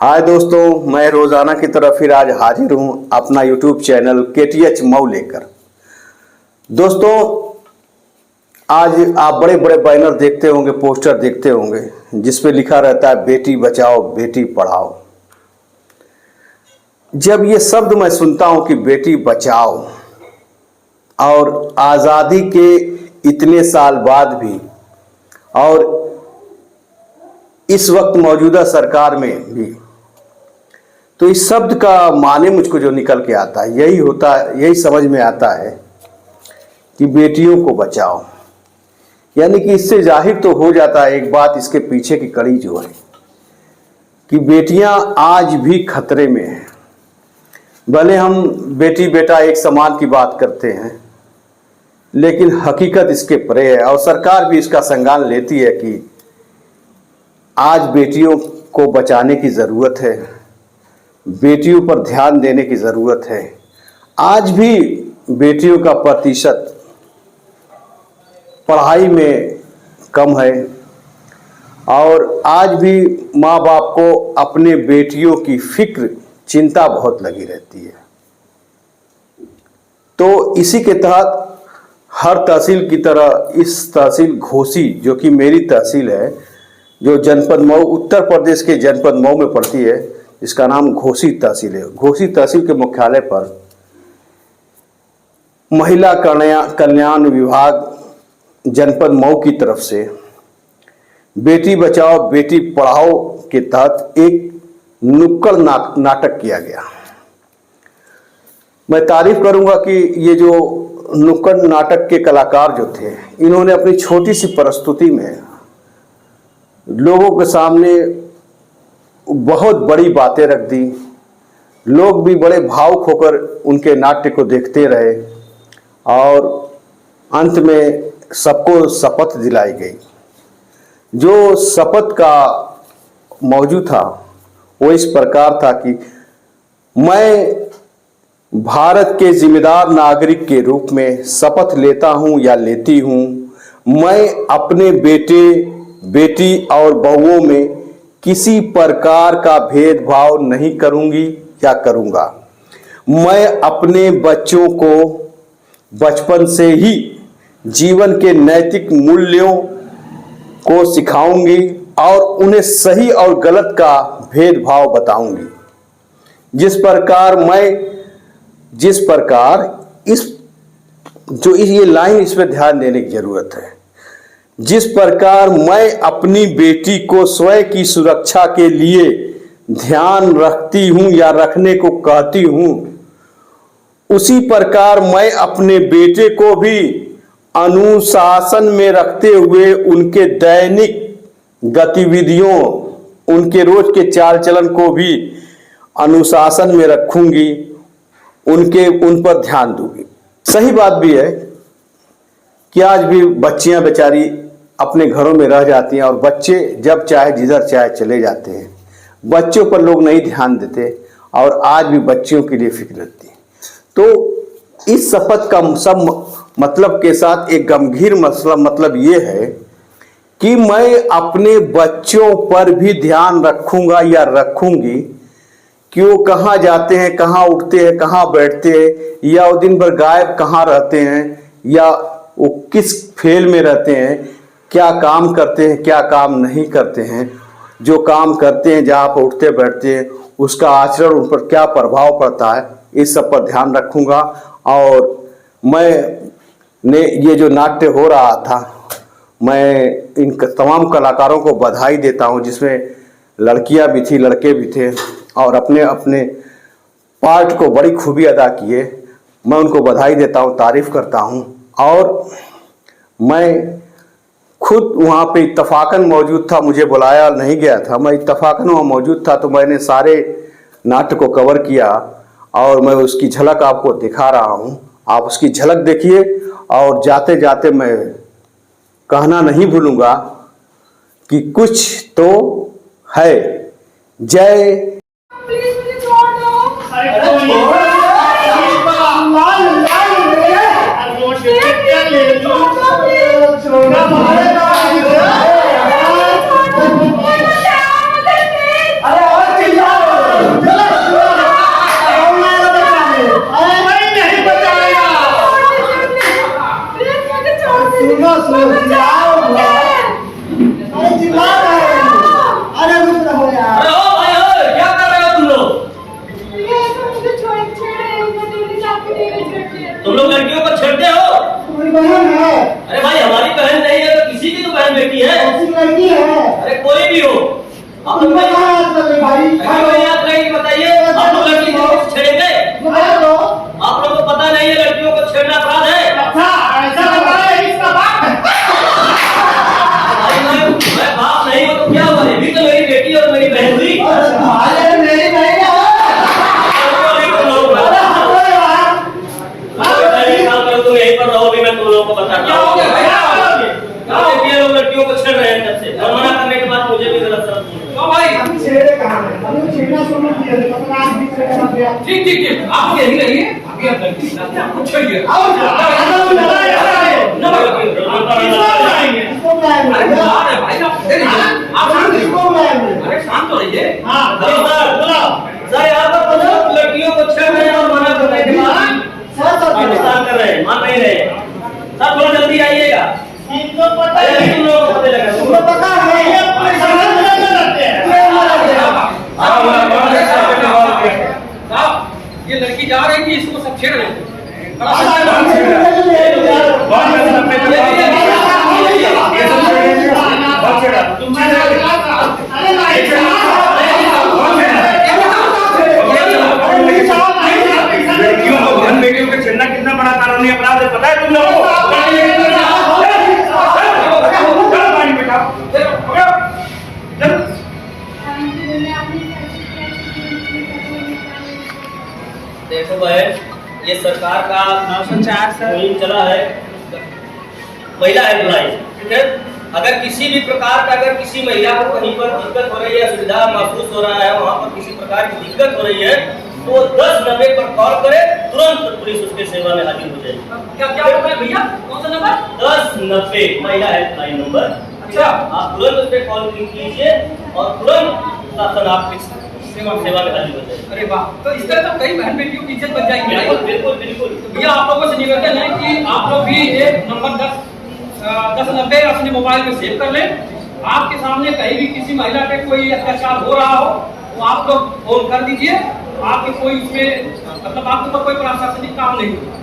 हाय दोस्तों, मैं रोजाना की तरह फिर आज हाजिर हूं अपना यूट्यूब चैनल KTH मऊ लेकर। दोस्तों, आज आप बड़े बड़े बैनर देखते होंगे, पोस्टर देखते होंगे जिसपे लिखा रहता है बेटी बचाओ बेटी पढ़ाओ। जब ये शब्द मैं सुनता हूं कि बेटी बचाओ, और आज़ादी के इतने साल बाद भी और इस वक्त मौजूदा सरकार में भी, तो इस शब्द का माने मुझको जो निकल के आता है यही होता है, यही समझ में आता है कि बेटियों को बचाओ। यानी कि इससे जाहिर तो हो जाता है एक बात, इसके पीछे की कड़ी जो है कि बेटियां आज भी खतरे में हैं। भले हम बेटी बेटा एक समान की बात करते हैं, लेकिन हकीकत इसके परे है और सरकार भी इसका संज्ञान लेती है कि आज बेटियों को बचाने की ज़रूरत है, बेटियों पर ध्यान देने की ज़रूरत है। आज भी बेटियों का प्रतिशत पढ़ाई में कम है और आज भी माँ बाप को अपने बेटियों की फिक्र चिंता बहुत लगी रहती है। तो इसी के तहत हर तहसील की तरह इस तहसील घोसी, जो कि मेरी तहसील है, जो जनपद मऊ, उत्तर प्रदेश के जनपद मऊ में पड़ती है, इसका नाम घोसी तहसील है। घोसी तहसील के मुख्यालय पर महिला कल्याण विभाग जनपद मऊ की तरफ से बेटी बचाओ बेटी पढ़ाओ के तहत एक नुक्कड़ नाटक किया गया। मैं तारीफ करूंगा कि ये जो नुक्कड़ नाटक के कलाकार जो थे, इन्होंने अपनी छोटी सी प्रस्तुति में लोगों के सामने बहुत बड़ी बातें रख दी। लोग भी बड़े भावुक होकर उनके नाट्य को देखते रहे और अंत में सबको शपथ दिलाई गई। जो शपथ का मौजू था वो इस प्रकार था कि मैं भारत के जिम्मेदार नागरिक के रूप में शपथ लेता हूं या लेती हूं, मैं अपने बेटे बेटी और बहुओं में किसी प्रकार का भेदभाव नहीं करूंगी या करूंगा। मैं अपने बच्चों को बचपन से ही जीवन के नैतिक मूल्यों को सिखाऊंगी और उन्हें सही और गलत का भेदभाव बताऊंगी। जिस प्रकार ये लाइन, इस पर ध्यान देने की जरूरत है। जिस प्रकार मैं अपनी बेटी को स्वयं की सुरक्षा के लिए ध्यान रखती हूं या रखने को कहती हूं, उसी प्रकार मैं अपने बेटे को भी अनुशासन में रखते हुए उनके दैनिक गतिविधियों, उनके रोज के चाल चलन को भी अनुशासन में रखूंगी, उन पर ध्यान दूंगी। सही बात भी है कि आज भी बच्चियां बेचारी अपने घरों में रह जाती हैं और बच्चे जब चाहे जिधर चाहे चले जाते हैं। बच्चों पर लोग नहीं ध्यान देते और आज भी बच्चियों के लिए फिक्र रहती है। तो इस शपथ का सब मतलब के साथ एक गंभीर मसला मतलब ये है कि मैं अपने बच्चों पर भी ध्यान रखूंगा या रखूंगी कि वो कहाँ जाते हैं, कहाँ उठते हैं, कहाँ बैठते हैं, या वो दिन भर गायब कहाँ रहते हैं, या वो किस फेल में रहते हैं, क्या काम करते हैं, क्या काम नहीं करते हैं। जो काम करते हैं, जहाँ पर उठते बैठते हैं, उसका आचरण उन पर क्या प्रभाव पड़ता है, इस सब पर ध्यान रखूंगा। और ये जो नाट्य हो रहा था, मैं इन तमाम कलाकारों को बधाई देता हूँ, जिसमें लड़कियां भी थी, लड़के भी थे और अपने अपने पार्ट को बड़ी खूबी अदा किए। मैं उनको बधाई देता हूँ, तारीफ करता हूँ। और मैं खुद वहाँ पे इत्तफाकन मौजूद था, मुझे बुलाया नहीं गया था, मैं इत्तफाकन वहाँ मौजूद था, तो मैंने सारे नाट्य को कवर किया और मैं उसकी झलक आपको दिखा रहा हूँ। आप उसकी झलक देखिए और जाते जाते मैं कहना नहीं भूलूंगा कि कुछ तो है। जय अरे और चिल्ला ठीक ठीक ठीक, आप यही रहिए, आगे आप लड़की कुछ छोड़िए। अरे शांत हो रहिए। सर यहाँ पर लड़कियों को 6 महीने और मना करने के बाद पाकिस्तान कर रहे हैं, मान नहीं रहे। सर थोड़ा जल्दी आइएगा। तुम लोग को पता है ये लड़की जा रही थी, इसको सब छेड़ रहे थे। बेटियों का छेड़ना कितना बड़ा कानूनी अपराध है, पता है तुम लोगों को? देखो बहन, ये सरकार का 904 मुहिम चला है, महिला हेल्पलाइन, ठीक है। अगर किसी भी प्रकार का अगर किसी महिला को कहीं पर दिक्कत हो रही है, असुविधा महसूस हो रहा है, वहाँ पर किसी प्रकार की दिक्कत हो रही है, तो 1090 पर कॉल करे, तुरंत पुलिस उसके सेवा में हाजिर हो जाएगी। क्या क्या बोल रहे भैया, कौन सा नंबर? 1090 महिला हेल्पलाइन नंबर। अच्छा, आप तुरंत उस पर कॉल कीजिए और तुरंत शासन आपकी सेवा में हाजिर हो जाएगी। अरे वाह, तो इस तरह तो कई बहन बेटियों की इज्जत बच जाएगी। बिल्कुल बिल्कुल बिल्कुल। तो भैया आप लोगों से निवेदन है कि आप लोग भी एक नंबर 1090 अपने मोबाइल में सेव कर लें। आपके सामने कहीं भी किसी महिला पे कोई अत्याचार हो रहा हो तो आप लोग फोन कर दीजिए। आपके कोई उसमें मतलब आपके ऊपर कोई प्रशासनिक काम नहीं होगा,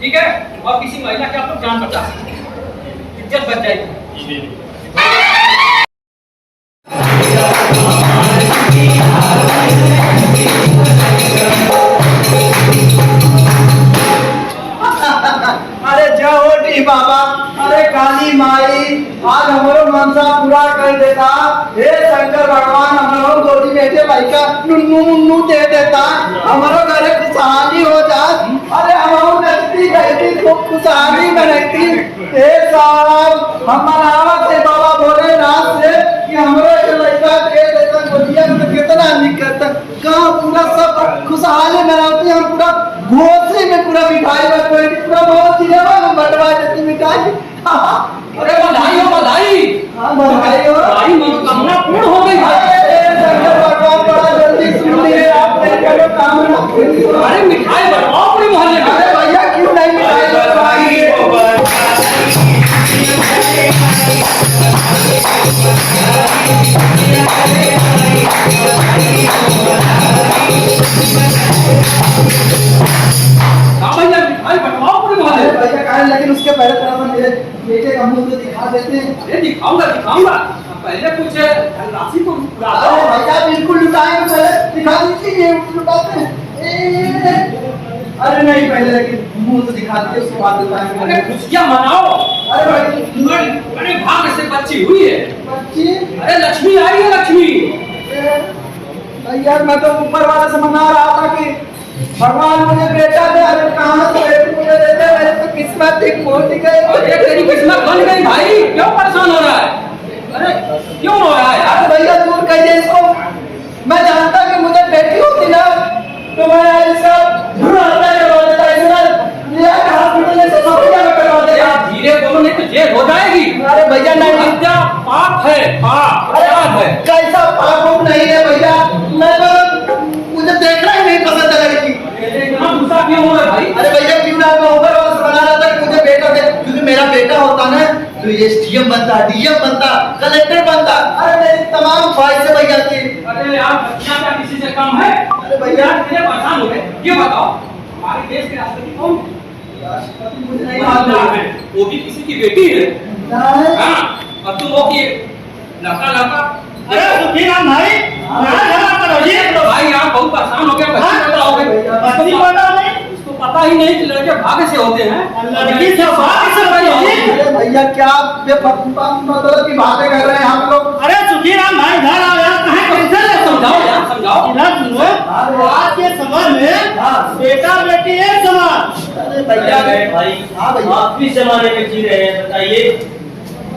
ठीक है। और किसी महिला के आप लोग जान बचा सकते हैं, इज्जत बच जाएगी। अरे जय होटी बाबा, अरे काली माई, आज हमारो मनसा पूरा कर देता। हे शंकर भगवान, हमारो गोदी बेटे भाई का नुन्नू मुन्नू दे देता, हमारो घर खुशहाली हो जात। अरे हमारो नचती गई खूब खुशहाली में रहती। हे साहब, हम मनावत है बाबा भोलेनाथ से कि हमारे लड़का दे देता, गोदिया में कितना निकलता। कहाँ पूरा सब खुशहाली में रहती, हम पूरा घोसले में पूरा मिठाई बटवाई, पूरा बहुत सिनेमा में बटवा देती मिठाई। अरे बधाई हो, बधाई। हाँ बधाई हो, बधाई, मनोकामना पूर्ण हो गई भाई। शंकर भगवान बड़ा जल्दी सुन लिए आपने करो काम। अरे मिठाई बनवाओ पूरे मोहल्ले में। अरे भैया क्यों नहीं मिठाई बनवाएंगे? भैया मिठाई बनवाओ पूरे मोहल्ले में। भैया कहा, लेकिन उसके पहले थोड़ा सा मेरे बेटे का मुंह तो दिखा देते हैं। अरे दिखाऊंगा दिखाऊंगा, पहले कुछ राशि को अरे भैया बिल्कुल लुटाएंगे, पहले दिखा दीजिए, ये लुटाते हैं। अरे नहीं, पहले लेकिन मुंह तो दिखा दीजिए, उसके बाद लुटाएंगे। अरे कुछ क्या मनाओ। अरे भाई, बड़े भाग्य से बच्ची हुई है। बच्ची, अरे लक्ष्मी आई है, लक्ष्मी। भैया मैं तो ऊपर वाले से मना रहा था कि भगवान मुझे बेटा दे। अरे कहाँ से बेटी मुझे देते, मेरी तो किस्मत ठीक पहुंच गई। अरे तेरी किस्मत बन गई भाई, क्यों परेशान हो रहा है? अरे क्यों हो रहा है यार? अरे भैया दूर कहिए इसको, मैं जानता कि मुझे बेटी होती ना तो मैं ऐसा ढूंढता करवा देता, ऐसा लिया हॉस्पिटल से सफिया में करवा देता। धीरे बोलो नहीं तो जेल हो जाएगी। अरे भैया नहीं, हत्या पाप है, पाप अपराध है। कैसा पाप नहीं है भैया, मैं तो मुझे देखना ही नहीं पसंद है लड़की। इतना गुस्सा क्यों हो रहा है भाई? अरे भैया क्यों ना, मैं ऊपर वाले से बना रहा था कि मुझे बेटा दे, क्योंकि मेरा बेटा होता ना तो ये एसडीएम बनता, डीएम बनता, कलेक्टर बनता। अरे मेरी तमाम ख्वाहिशें भैया थी। अरे यार बच्चा क्या किसी से कम है? अरे भैया तेरे परेशान हो गए। ये बताओ हमारे देश के राष्ट्रपति कौन है? मुझे नहीं मालूम। वो भी किसी की बेटी है। नहीं। हाँ, और तुम वो की लड़का लड़का। अरे सुखीराम भाई, यहाँ जमा करो जी। तो भाई आप बहुत परेशान हो गए, बच्ची पैदा हो गई। बच्ची पैदा हो गई? इसको पता ही नहीं कि लड़के भाग्य से होते हैं। लड़की से भाग्य से पैदा होती है। अरे भैया क्या मतलब की बातें कर रहे हैं हम लोग? अरे सुखीराम भाई, घर आओ यार, कहाँ कैसे ले समझाओ यार, समझाओ। इधर सुनो, आज के समय में बेटा बेटी एक समान। अरे भैया भाई, हाँ भैया, आप किस जमाने में जी रहे हैं बताइए?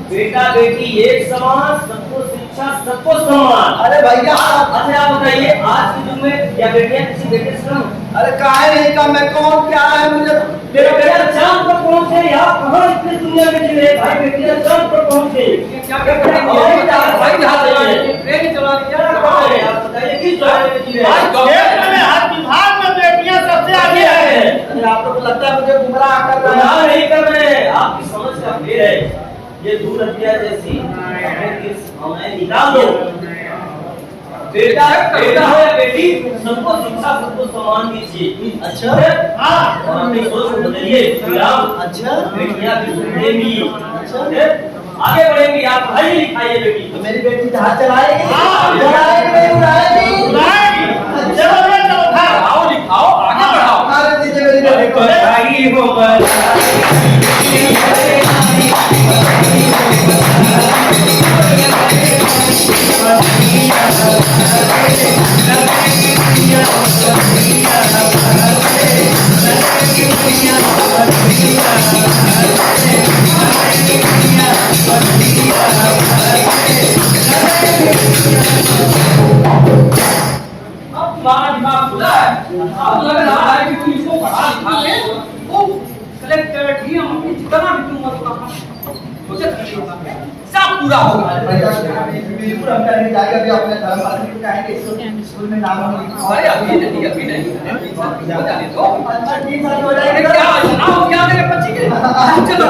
बेटा बेटी एक समान, सबको शिक्षा शिक्षा सबको सम्मान। अरे भैया अच्छा आप बताइए आज के युग में क्या बेटियां किसी बेटे से कम? अरे काहे नहीं कम है, कौन क्या है मुझे मेरा बेटा चांद पर पहुंचे, आप कहाँ इतनी दुनिया में जी रहे भाई? बेटियां चांद पर पहुंचे, क्या करते हैं भाई जहाज चलाने ट्रेन चलाने क्या करते हैं? आप बताइए किस जगह में जी रहे? क्षेत्र में हर विभाग में बेटियां सबसे आगे है। अरे आप लोग को लगता है मुझे गुमराह कर रहे गुनाह हैं। नहीं कर रहे हैं, आपकी समझ का फेर है। ये दूर हत्या जैसी हमें निकाल दो। बेटा बेटा हो या बेटी, सबको शिक्षा सबको सम्मान दीजिए। अच्छा हाँ और अपनी सोच को बदलिए। गुलाम अच्छा बेटियां भी सुधरेंगी, अच्छा आगे बढ़ेंगी। आप पढ़ाइए लिखाइए बेटी तो मेरी बेटी जहाज चलाएगी, हाँ, उड़ाएगी नहीं उड़ाएगी। उड़ाएगी। चलो मैं चौथा पढ़ाओ लिखाओ आगे बढ़ाओ। अरे दीजिए मेरी बेटी को। बधाई हो अब तुम्हारा दिमाग खुला है। अब लग रहा है कि तुम इसको पढ़ा लिखा के वो कलेक्टर डीएम जितना भी तुम मतलब सोचे सब पूरा होगा। बिल्कुल हम करेंगे, जाएगा भी अपने धर्म पत्नी को कहेंगे स्कूल में नाम हम लिखवा। अरे अभी नहीं हो जाने दो। अच्छा ठीक है हो अरे जाएगा। क्या सुनाओ क्या मेरे बच्चे के चलो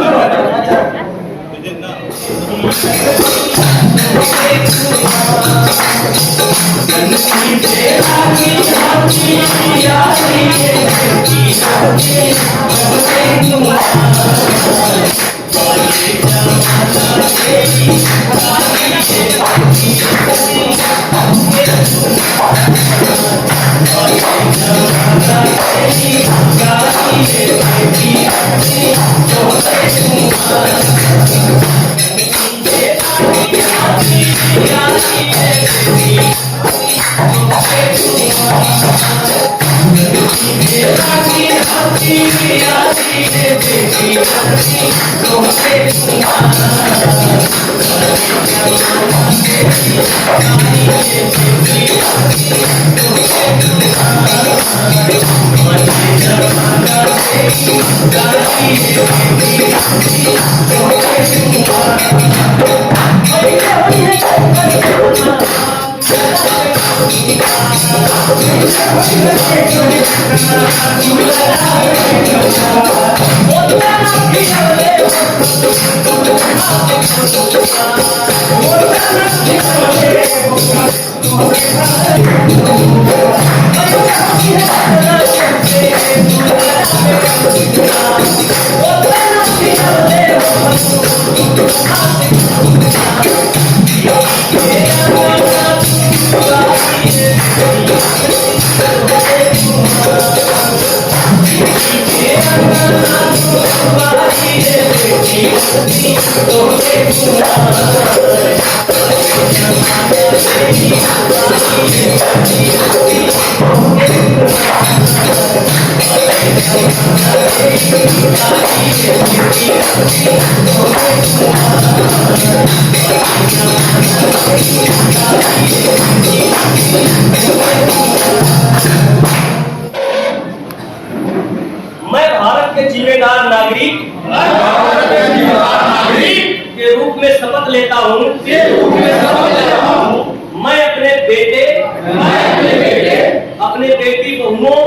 मैं भारत के जिम्मेदार नागरिक के रूप में शपथ लेता हूँ। मैं अपने बेटे अपने बेटी बहुओं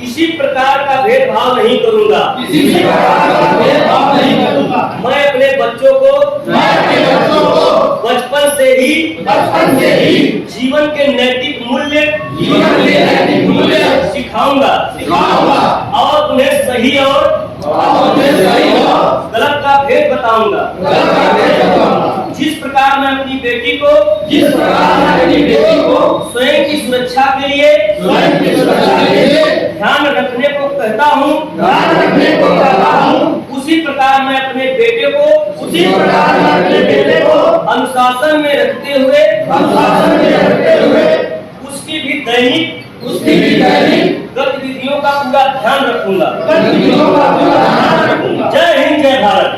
किसी प्रकार का भेदभाव नहीं करूँगा। मैं अपने बच्चों को बचपन से ही जीवन के नैतिक मूल्य सिखाऊंगा और उन्हें सही और गलत का भेद बताऊंगा। जिस प्रकार मैं अपनी बेटी को स्वयं की सुरक्षा के लिए ध्यान रखने को कहता हूँ, उसी प्रकार मैं अपने बेटे को अनुशासन में रखते हुए उसकी भी दैनिक गतिविधियों का पूरा ध्यान रखूंगा। जय हिंद, जय भारत।